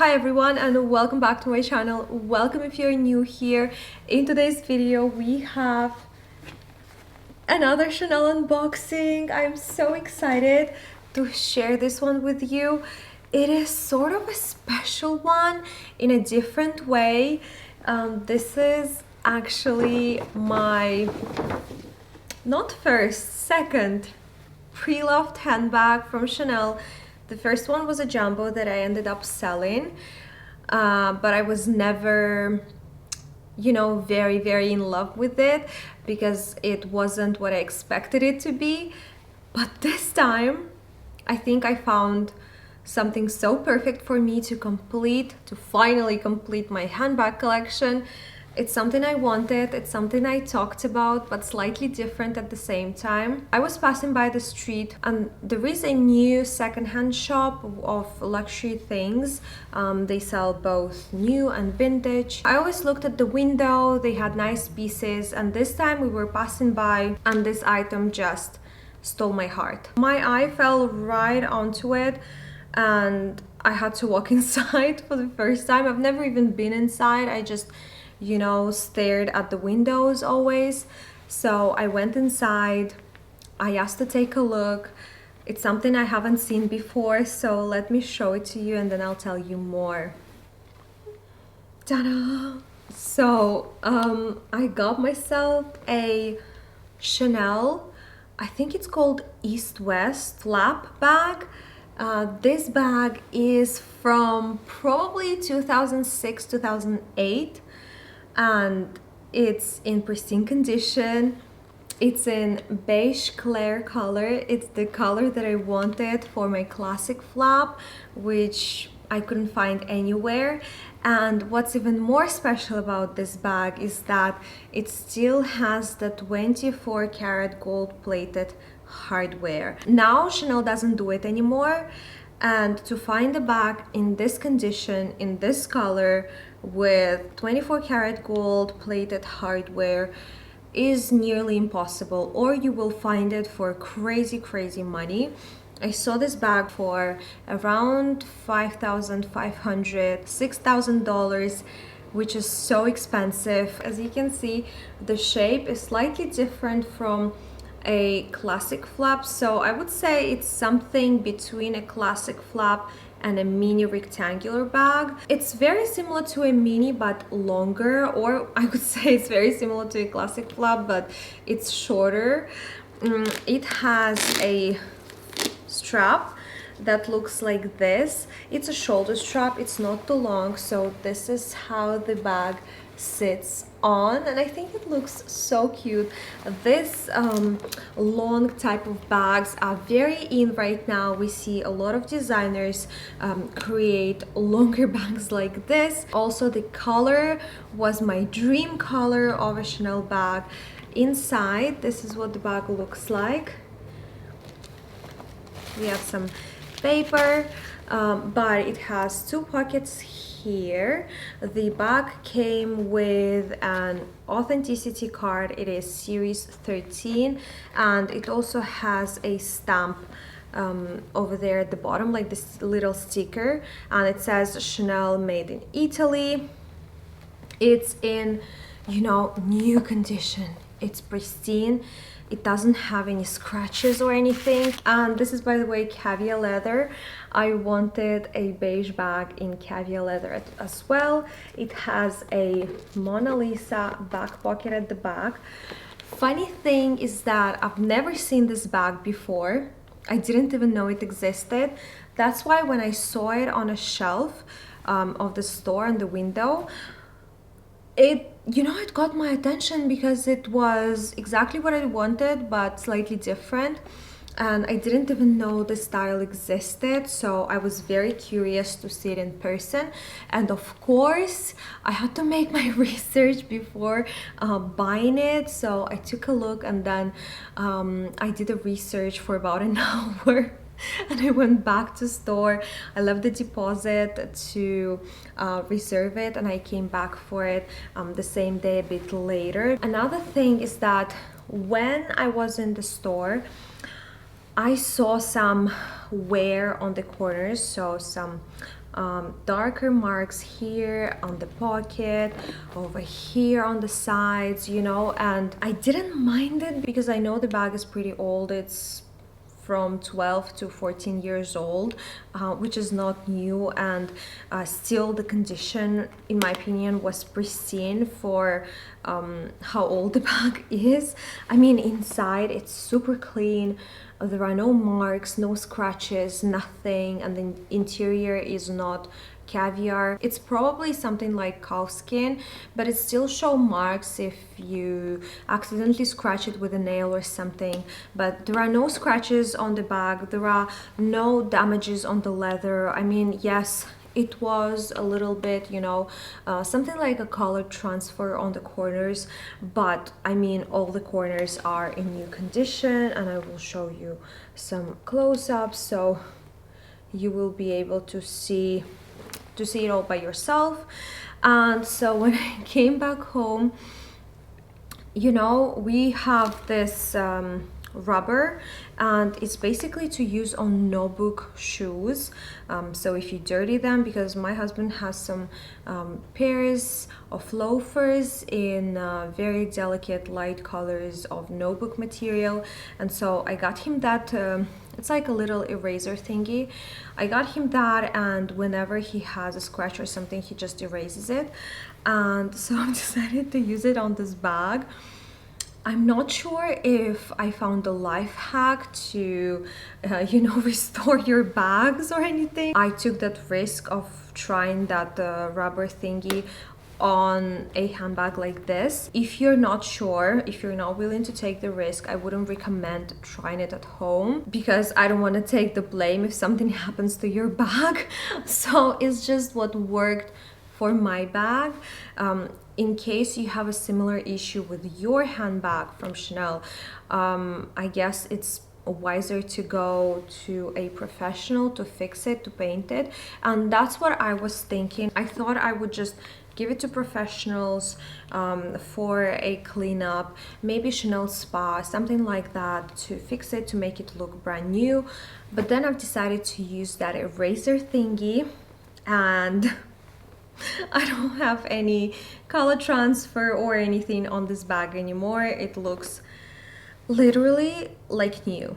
Hi everyone and welcome back to my channel. Welcome if you're new here. In today's video we have another Chanel unboxing. I'm so excited to share this one with you. It is sort of a special one in a different way. This is actually my not first, second pre-loved handbag from Chanel. The first one was a jumbo that I ended up selling, but I was never, very in love with it because it wasn't what I expected it to be. But this time, I think I found something so perfect for me to finally complete my handbag collection. It's something I wanted, it's something I talked about, but slightly different at the same time. I was passing by the street and there is a new secondhand shop of luxury things. They sell both new and vintage. I always looked at the window, they had nice pieces, and this time we were passing by and this item just stole my heart. My eye fell right onto it and I had to walk inside for the first time. I've never even been inside. I just stared at the windows always. So I went inside, I asked to take a look. It's something I haven't seen before, so let me show it to you and then I'll tell you more. Ta-da! So I got myself a Chanel, I think it's called East West flap bag. This bag is from probably 2006, 2008. And it's in pristine condition. It's in beige clair color. It's the color that I wanted for my classic flap, which I couldn't find anywhere. And what's even more special about this bag is that it still has the 24 karat gold plated hardware. Now Chanel doesn't do it anymore. And to find a bag in this condition, in this color, with 24 karat gold plated hardware is nearly impossible, or you will find it for crazy money. I saw this bag for around $5,500, $6,000, which is so expensive. As you can see, the shape is slightly different from a classic flap, so I would say it's something between a classic flap and a mini rectangular bag. It's very similar to a mini but longer, or I would say it's very similar to a classic flap but it's shorter. It has a strap that looks like this. It's a shoulder strap, it's not too long, so this is how the bag sits on, and I think it looks so cute. This long type of bags are very in right now. We see a lot of designers create longer bags like this. Also, the color was my dream color of a Chanel bag. Inside, this is what the bag looks like. We have some paper, but it has two pockets here. The bag came with an authenticity card. It is series 13, and it also has a stamp over there at the bottom, like this little sticker, and it says Chanel made in Italy. It's in new condition. It's pristine. It doesn't have any scratches or anything. And this is, by the way, caviar leather. I wanted a beige bag in caviar leather as well. It has a Mona Lisa back pocket at the back. Funny thing is that I've never seen this bag before. I didn't even know it existed. That's why when I saw it on a shelf of the store in the window, it got my attention because it was exactly what I wanted but slightly different, and I didn't even know the style existed, so I was very curious to see it in person. And of course I had to make my research before buying it, so I took a look and then I did a research for about an hour. And I went back to store. I left the deposit to reserve it, and I came back for it the same day, a bit later. Another thing is that when I was in the store, I saw some wear on the corners, so some darker marks here on the pocket, over here on the sides, you know, and I didn't mind it because I know the bag is pretty old. It's from 12 to 14 years old, which is not new, and still the condition, in my opinion, was pristine for how old the bag is. I mean, inside it's super clean. There are no marks, no scratches, nothing, and the interior is not caviar. It's probably something like cow skin, but it still show marks if you accidentally scratch it with a nail or something. But there are no scratches on the bag, there are no damages on the leather. I mean, yes, it was a little bit, you know, something like a color transfer on the corners, but I mean, all the corners are in new condition, and I will show you some close-ups so you will be able to see it all by yourself. And so when I came back home, you know, we have this rubber, and it's basically to use on no-book shoes. So if you dirty them, because my husband has some pairs of loafers in very delicate light colors of no-book material, and so I got him that it's like a little eraser thingy. I got him that, and whenever he has a scratch or something, he just erases it. And so I decided to use it on this bag. I'm not sure if I found a life hack to, you know, restore your bags or anything. I took that risk of trying that rubber thingy on a handbag like this. If you're not sure, if you're not willing to take the risk, I wouldn't recommend trying it at home, because I don't want to take the blame if something happens to your bag. So it's just what worked for my bag. In case you have a similar issue with your handbag from Chanel, I guess it's wiser to go to a professional to fix it, to paint it. And that's what I was thinking. I thought I would just give it to professionals for a cleanup, maybe Chanel Spa, something like that, to fix it, to make it look brand new. But then I've decided to use that eraser thingy, and I don't have any color transfer or anything on this bag anymore. It looks literally like new.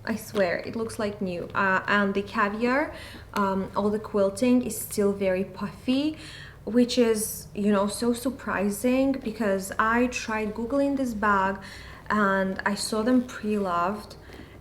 I swear, it looks like new. And the caviar, all the quilting is still very puffy, which is, you know, so surprising, because I tried Googling this bag and I saw them pre-loved,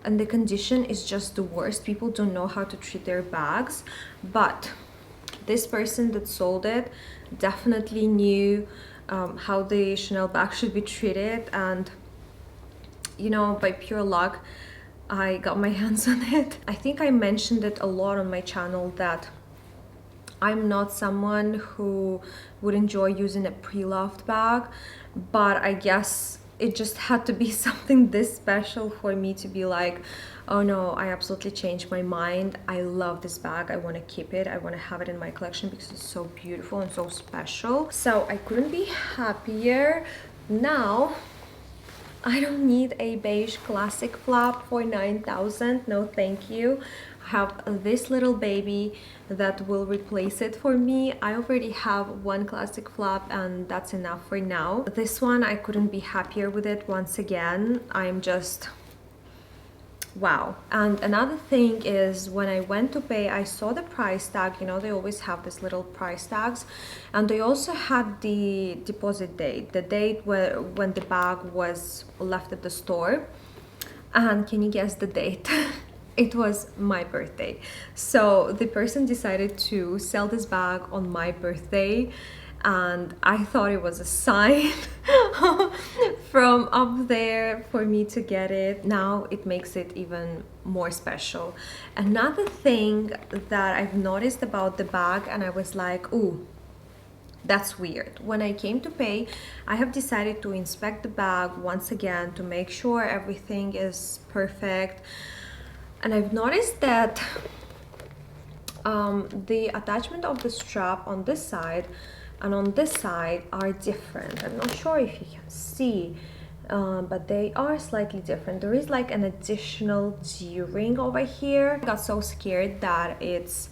and the condition is just the worst. People don't know how to treat their bags, but this person that sold it definitely knew how the Chanel bag should be treated, and, you know, by pure luck, I got my hands on it. I think I mentioned it a lot on my channel that I'm not someone who would enjoy using a pre-loved bag, but I guess it just had to be something this special for me to be like, oh no, I absolutely changed my mind. I love this bag. I want to keep it. I want to have it in my collection because it's so beautiful and so special. So I couldn't be happier. Now I don't need a beige classic flap for 9,000. No, thank you. I have this little baby that will replace it for me. I already have one classic flap, and that's enough for now. This one, I couldn't be happier with it. Once again, I'm just wow. And another thing is, when I went to pay, I saw the price tag. You know, they always have these little price tags, and they also had the deposit date, the date when the bag was left at the store. And can you guess the date? It was my birthday. So the person decided to sell this bag on my birthday, and I thought it was a sign from up there for me to get it. Now it makes it even more special. Another thing that I've noticed about the bag, and I was like, ooh, that's weird. When I came to pay, I have decided to inspect the bag once again to make sure everything is perfect. And I've noticed that the attachment of the strap on this side and on this side are different. I'm not sure if you can see, but they are slightly different. There is like an additional D-ring over here. I got so scared that it's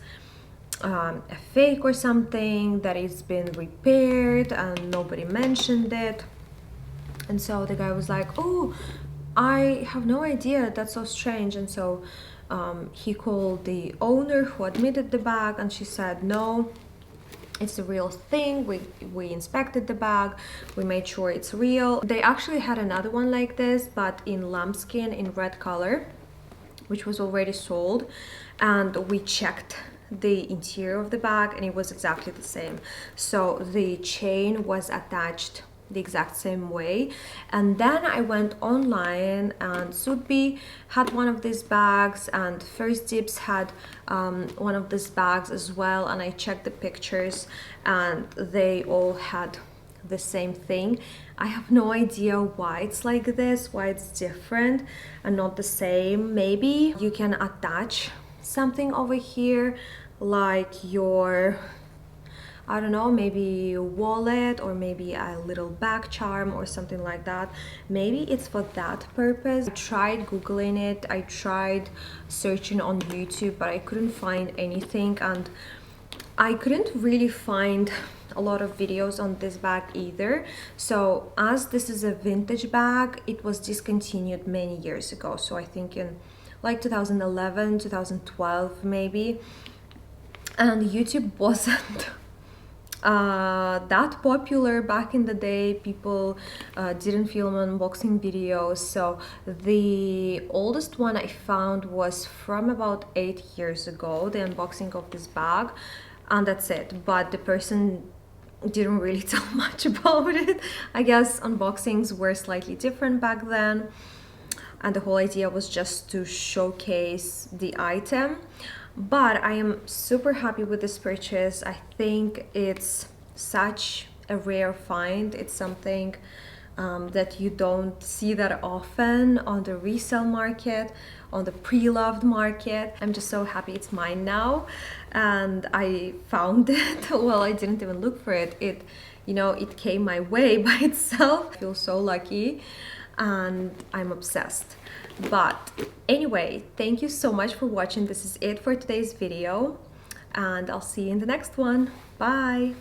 a fake or something, that it's been repaired and nobody mentioned it. And so the guy was like, oh, I have no idea, that's so strange. And so he called the owner who admitted the bag, and she said, no, it's a real thing. We inspected the bag, we made sure it's real. They actually had another one like this, but in lambskin in red color, which was already sold, and we checked the interior of the bag and it was exactly the same. So the chain was attached the exact same way. And then I went online, and Sotheby had one of these bags, and First Dibs had one of these bags as well, and I checked the pictures and they all had the same thing. I have no idea why it's like this, why it's different and not the same. Maybe you can attach something over here, like your, I don't know, maybe a wallet or maybe a little bag charm or something like that. Maybe it's for that purpose. I tried googling it, I tried searching on YouTube, but I couldn't find anything, and I couldn't really find a lot of videos on this bag either. So as this is a vintage bag, it was discontinued many years ago, so I think in like 2011, 2012 maybe. And YouTube wasn't that popular back in the day. People didn't film unboxing videos, so the oldest one I found was from about 8 years ago, the unboxing of this bag, and that's it. But the person didn't really tell much about it. I guess unboxings were slightly different back then, and the whole idea was just to showcase the item. But I am super happy with this purchase. I think it's such a rare find. It's something that you don't see that often on the resale market, on the pre-loved market. I'm just so happy it's mine now, and I found it. Well, I didn't even look for it. It came my way by itself. I feel so lucky and I'm obsessed. But anyway, thank you so much for watching. This is it for today's video, and I'll see you in the next one. Bye.